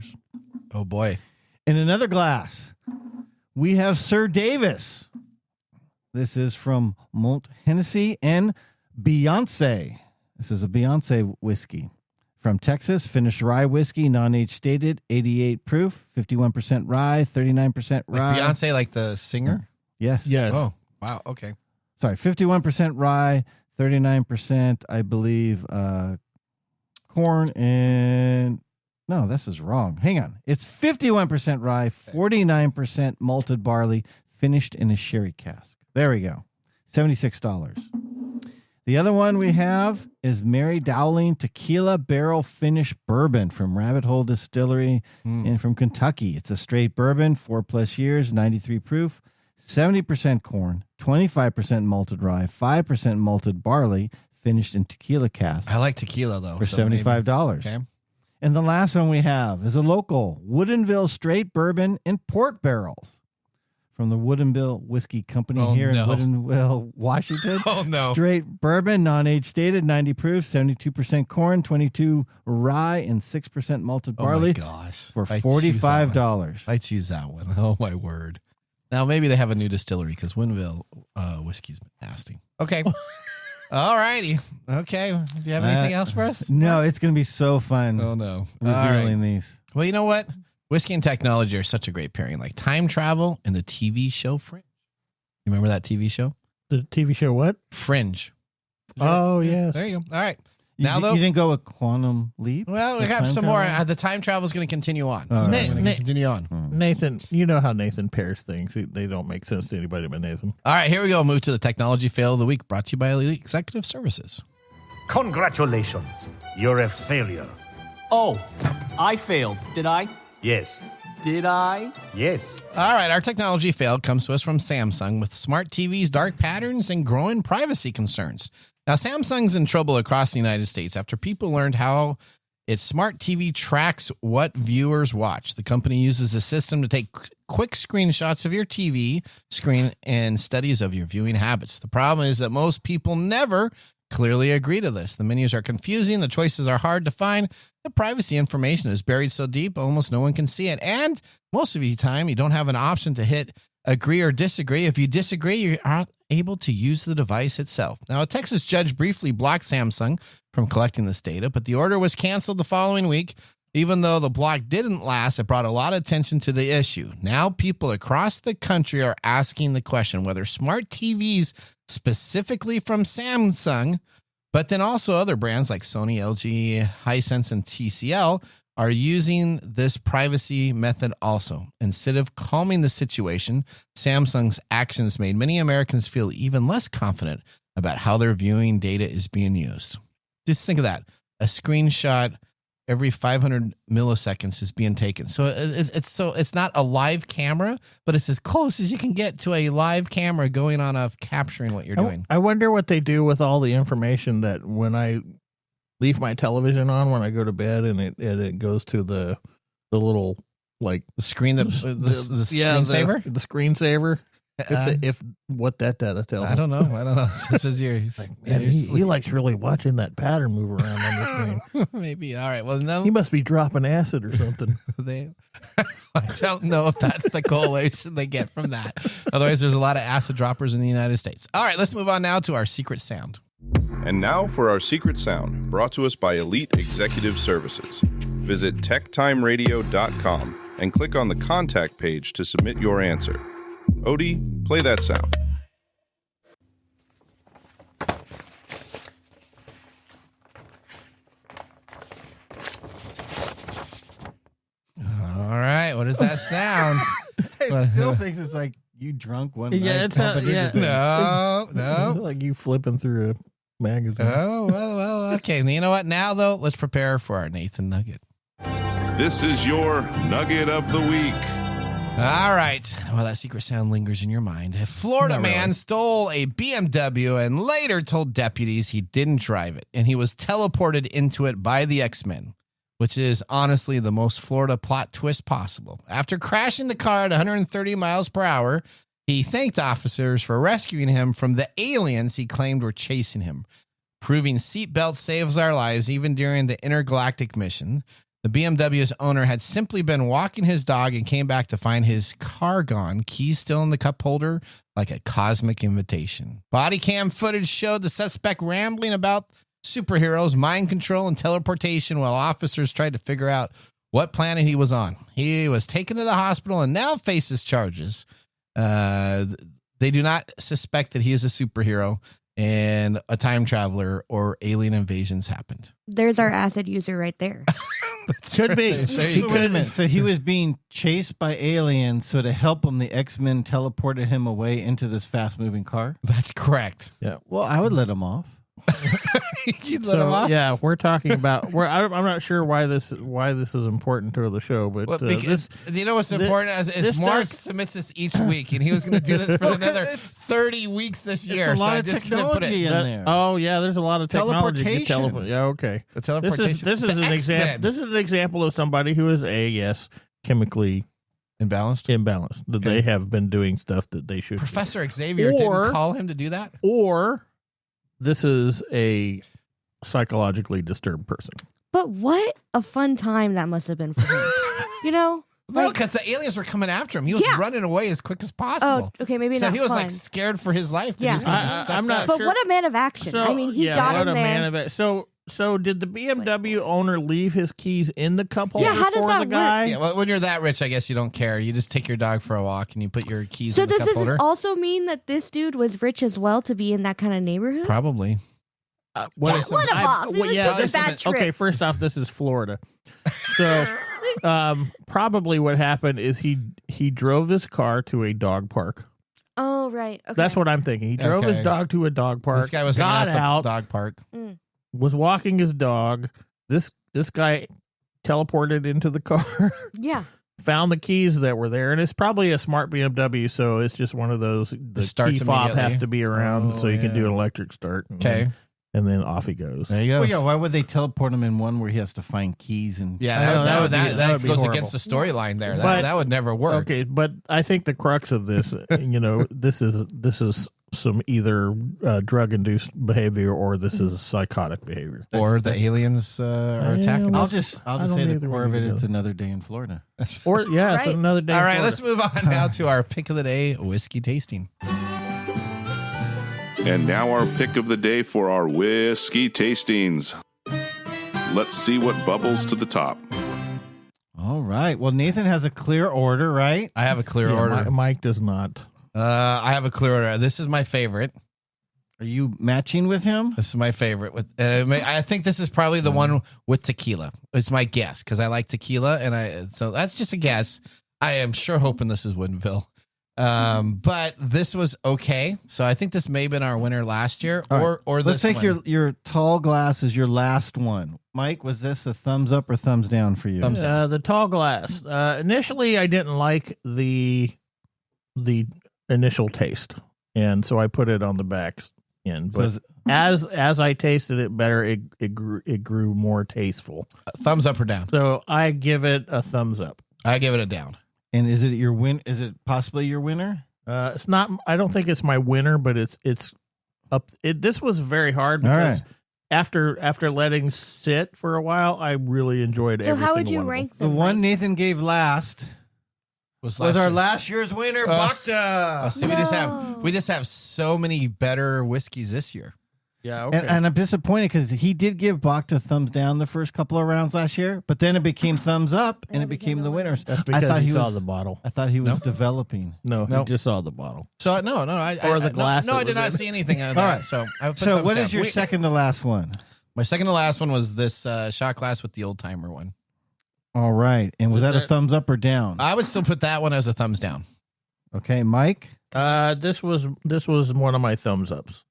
Oh, boy. In another glass, we have Sir Davis. This is from Mont Hennessy and Beyonce. This is a Beyonce whiskey. From Texas, finished rye whiskey, non-age stated, 88 proof, 51% rye, 39% rye. Like Beyonce, like the singer? Yes. Yes. Oh, wow. Okay. Sorry, 51% rye, 39%, I believe, corn and... No, this is wrong. Hang on. It's 51% rye, 49% malted barley, finished in a sherry cask. There we go. $76. The other one we have is Mary Dowling Tequila Barrel Finish Bourbon from Rabbit Hole Distillery and from Kentucky. It's a straight bourbon, 4+ years, 93 proof, 70% corn, 25% malted rye, 5% malted barley, finished in tequila cask I like tequila, though. for so maybe- $75. Okay. And the last one we have is a local Woodinville straight bourbon in port barrels from the Woodinville Whiskey Company here in Woodinville, Washington. Oh, no. Straight bourbon, non-age stated, 90 proof, 72% corn, 22 rye, and 6% malted barley. Oh, my gosh. For I choose that one. $45. I choose that one. Oh, my word. Now, maybe they have a new distillery because Woodinville whiskey's been nasty. Okay. All righty. Okay. Do you have anything else for us? No, it's going to be so fun. Oh, no. Revealing these. Well, you know what? Whiskey and technology are such a great pairing, like time travel and the TV show Fringe. You remember that TV show? The TV show what? Fringe. Oh, yes. There you go. All right. You, Now, though, you didn't go with Quantum Leap? well, we got some more. The time travel is going to continue on. All So right. we're going to continue on. Nathan, you know how Nathan pairs things. They don't make sense to anybody but Nathan. All right, here we go. Move to the technology fail of the week, brought to you by Elite Executive Services. Congratulations. You're a failure. Oh, I failed, did I? Yes. Did I? Yes. All right, our technology fail comes to us from Samsung with smart TVs, dark patterns, and growing privacy concerns. Now, Samsung's in trouble across the United States after people learned how its smart TV tracks what viewers watch. The company uses a system to take quick screenshots of your TV screen and studies of your viewing habits. The problem is that most people never clearly agree to this. The menus are confusing. The choices are hard to find. The privacy information is buried so deep, almost no one can see it. And most of the time, you don't have an option to hit agree or disagree. If you disagree, you aren't able to use the device itself. Now, a Texas judge briefly blocked Samsung from collecting this data, but the order was canceled the following week. Even though the block didn't last, it brought a lot of attention to the issue. Now, people across the country are asking the question whether smart TVs specifically from Samsung, but then also other brands like Sony, LG, Hisense, and TCL are using this privacy method also. Instead of calming the situation, Samsung's actions made many Americans feel even less confident about how their viewing data is being used. Just think of that. A screenshot every 500 milliseconds is being taken. So it's not a live camera, but it's as close as you can get to a live camera going on of capturing what you're doing. I wonder what they do with all the information that when I leave my television on when I go to bed and it goes to the little like the screen the screensaver. The screensaver. If what that data tells me. I don't know. This is he's like, man, he likes really watching that pattern move around on the screen. Maybe. All right. Well, no. He must be dropping acid or something. I don't know if that's the correlation they get from that. Otherwise, there's a lot of acid droppers in the United States. All right. Let's move on now to our secret sound. And now for our secret sound, brought to us by Elite Executive Services. Visit techtimeradio.com and click on the contact page to submit your answer. Odie, play that sound. All right, what does that sound? It still thinks it's like you drunk one night. Yeah, it's not. Yeah, no. Like you flipping through a magazine. Oh well. Okay. You know what? Now though, let's prepare for our Nathan Nugget. This is your Nugget of the Week. All right. Well, that secret sound lingers in your mind. A Florida man stole a BMW and later told deputies he didn't drive it, and he was teleported into it by the X-Men, which is honestly the most Florida plot twist possible. After crashing the car at 130 miles per hour, he thanked officers for rescuing him from the aliens he claimed were chasing him, proving seatbelt saves our lives even during the intergalactic mission. The BMW's owner had simply been walking his dog and came back to find his car gone, keys still in the cup holder, like a cosmic invitation. Body cam footage showed the suspect rambling about superheroes, mind control, and teleportation while officers tried to figure out what planet he was on. He was taken to the hospital and now faces charges. They do not suspect that he is a superhero and a time traveler or alien invasions happened. There's our acid user right there. Could be. So he was being chased by aliens. So to help him, the X-Men teleported him away into this fast-moving car. That's correct. Yeah. Well, I would let him off. You let him off? Yeah, we're talking about. I'm not sure why this is important to the show, but Well, because, you know what's important? As Mark submits this each week, and he was going to do this for another 30 weeks this year. It's a lot so I of just going to put it technology in there. Oh yeah, there's a lot of technology. Teleportation. Yeah, okay. The teleportation. This is an example. This is an example of somebody who is chemically imbalanced. That they have been doing stuff that they should. Professor Xavier didn't call him to do that. Or this is a psychologically disturbed person. But what a fun time that must have been for him. You know? Well, because the aliens were coming after him. He was running away as quick as possible. Oh, okay, maybe so not he was fun. like scared for his life. That Yeah. he was gonna be sucked I'm not up. But sure. what a man of action. I mean, he got what in a there. man of it. So did the BMW owner leave his keys in the cup holder how does for that the guy? Yeah, well, when you're that rich, I guess you don't care. You just take your dog for a walk and you put your keys So in the does cup this holder. also mean that this dude was rich as well to be in that kind of neighborhood? Probably. What a boss. This is a bad trip. Okay, first off, this is Florida. So probably what happened is he drove this car to a dog park. Oh, right. Okay. That's what I'm thinking. He drove his dog to a dog park. This guy was got hanging out, the dog park. was walking his dog. This guy teleported into the car. Yeah. Found the keys that were there, and it's probably a smart BMW, so it's just one of those. The starts key fob immediately. has to be around, so you can do an electric start. Okay. And then off he goes. There you go. Well, yeah, why would they teleport him in one where he has to find keys and? Yeah, that would be goes horrible. against the storyline there. But- That would never work. Okay, but I think the crux of this, this is some either drug-induced behavior or this is psychotic behavior. Or the aliens are attacking I'll us. just I don't say the either core way of to it. go. It's another day in Florida. Or it's Right. another day. All in right, Florida. let's move on now to our pick of the day, whiskey tasting. And now our pick of the day for our whiskey tastings. Let's see what bubbles to the top. All right. Well, Nathan has a clear order, right? I have a clear Yeah, order. Mike does not. I have a clear order. This is my favorite. Are you matching with him? This is my favorite. With I think this is probably the one with tequila. It's my guess because I like tequila, and so that's just a guess. I am sure hoping this is Woodinville. But this was okay. So I think this may have been our winner last year, or Let's this take one. your tall glass as your last one. Mike, was this a thumbs up or thumbs down for you? Thumbs down. The tall glass. Initially, I didn't like the initial taste, and so I put it on the back end. But as I tasted it better, it grew more tasteful. Thumbs up or down? So I give it a thumbs up. I give it a down. And is it your win? Is it possibly your winner? It's not. I don't think it's my winner, but it's up. This was very hard because after letting sit for a while, I really enjoyed. So every how would single you one of rank The them? one Nathan gave last Was was our year. last year's winner, Bakta. See, we just have so many better whiskeys this year. Yeah, okay. And I'm disappointed because he did give Bakta thumbs down the first couple of rounds last year, but then it became thumbs up and it became the winners. That's because I thought he saw was, the bottle. I thought he was No? developing. No, Nope. he just saw the bottle. So no, Or the glass No, that I did was not in. see anything. All right. So I put So thumbs what down. is your Wait, second to last one? My second to last one was this shot glass with the old timer one. All right. And was that a thumbs up or down? I would still put that one as a thumbs down. Okay, Mike? This was one of my thumbs ups.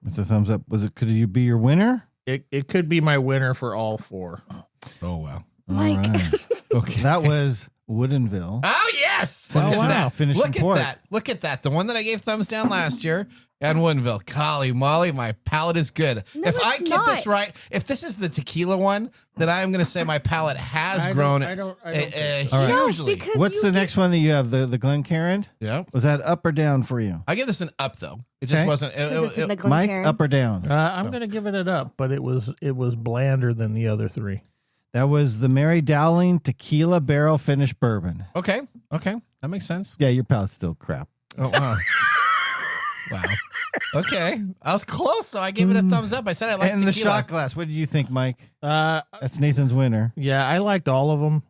It's a thumbs up. Could you be your winner? It could be my winner for all four. Oh wow. Mike. All right. Okay. That was Woodinville. Oh yes! Look Look at at that. that! Finishing Look at port. that! Look at that! The one that I gave thumbs down last year and Woodinville. Golly molly, my palate is good. No, if I it's get this not. right, if this is the tequila one, then I am going to say my palate has grown hugely. No, because What's the next one that you have? The Glencairn? Yeah. Was that up or down for you? I give this an up though. It just Okay. wasn't. It's in the Mike, Glencairn. up or down? I'm going to give it an up, but it was blander than the other three. That was the Mary Dowling Tequila Barrel Finished Bourbon. Okay. That makes sense. Yeah, your palate's still crap. Oh wow. Wow. Okay. I was close, so I gave it a thumbs up. I said I like And tequila. the shot glass. What did you think, Mike? Uh, That's Nathan's winner. yeah, I liked all of them,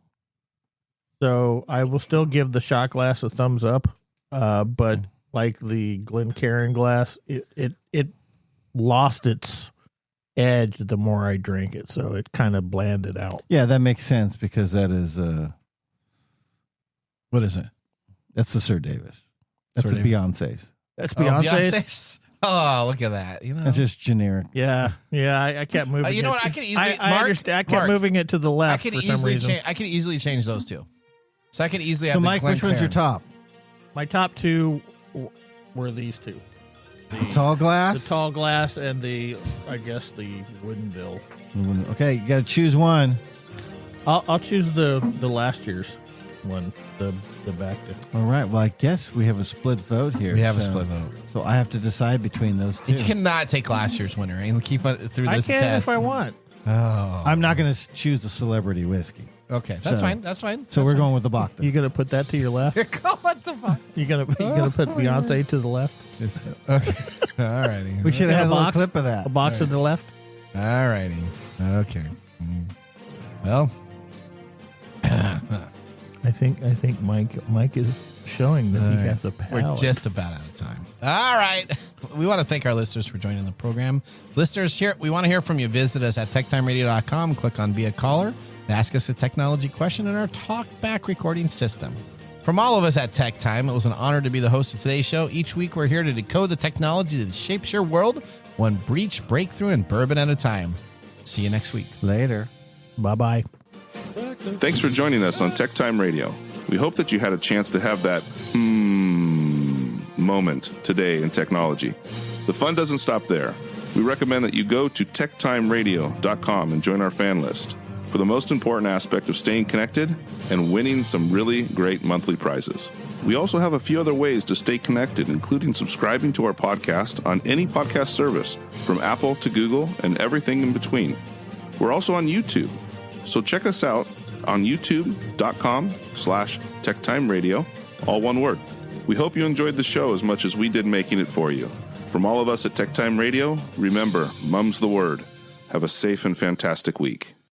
so I will still give the shot glass a thumbs up. But like the Glencairn glass, it lost its edge the more I drank it, so it kind of blanded out. Yeah, that makes sense because that is What is it? that's the Sir Davis. That's Sir the Davis. Beyonce's. That's Oh, Beyonce's. Beyonce's. Oh, look at that. You know, That's just generic. Yeah, I kept moving. you know it. what? I could easily. I understand. I kept moving it to the left for some reason. I could easily change those two. So I could easily have So, the Mike, Glenn which one's your Claren. top? My top two were these two. The tall glass? The tall glass and I guess the wooden bill. Okay, you got to choose one. I'll choose the last year's one, the back to. All right. Well, I guess we have a split vote here. We have a split vote. So I have to decide between those two. You cannot take last year's winner and keep it through this I can test. if I want. Oh, I'm not going to choose the celebrity whiskey. okay. That's So- fine. That's fine. So we're going with the Bach. You gonna put that to your left? What the fuck? You gonna put Beyonce to the left? Okay. All righty. We should have had a little box? clip of that. A box to the left? All righty. Okay. Well, I think Mike is showing that he has a palate. we're just about out of time. All right. We want to thank our listeners for joining the program. Listeners, we want to hear from you. Visit us at techtimeradio.com. Click on Be a Caller and ask us a technology question in our talkback recording system. From all of us at TechTime, it was an honor to be the host of today's show. Each week, we're here to decode the technology that shapes your world, one breach, breakthrough, and bourbon at a time. See you next week. Later. Bye-bye. Thanks for joining us on TechTime Radio. We hope that you had a chance to have that moment today in technology. The fun doesn't stop there. We recommend that you go to techtimeradio.com and join our fan list for the most important aspect of staying connected and winning some really great monthly prizes. We also have a few other ways to stay connected, including subscribing to our podcast on any podcast service, from Apple to Google and everything in between. We're also on YouTube, so check us out on youtube.com/techtimeradio, all one word. We hope you enjoyed the show as much as we did making it for you. From all of us at TechTime Radio, remember, Mumm's the word. Have a safe and fantastic week.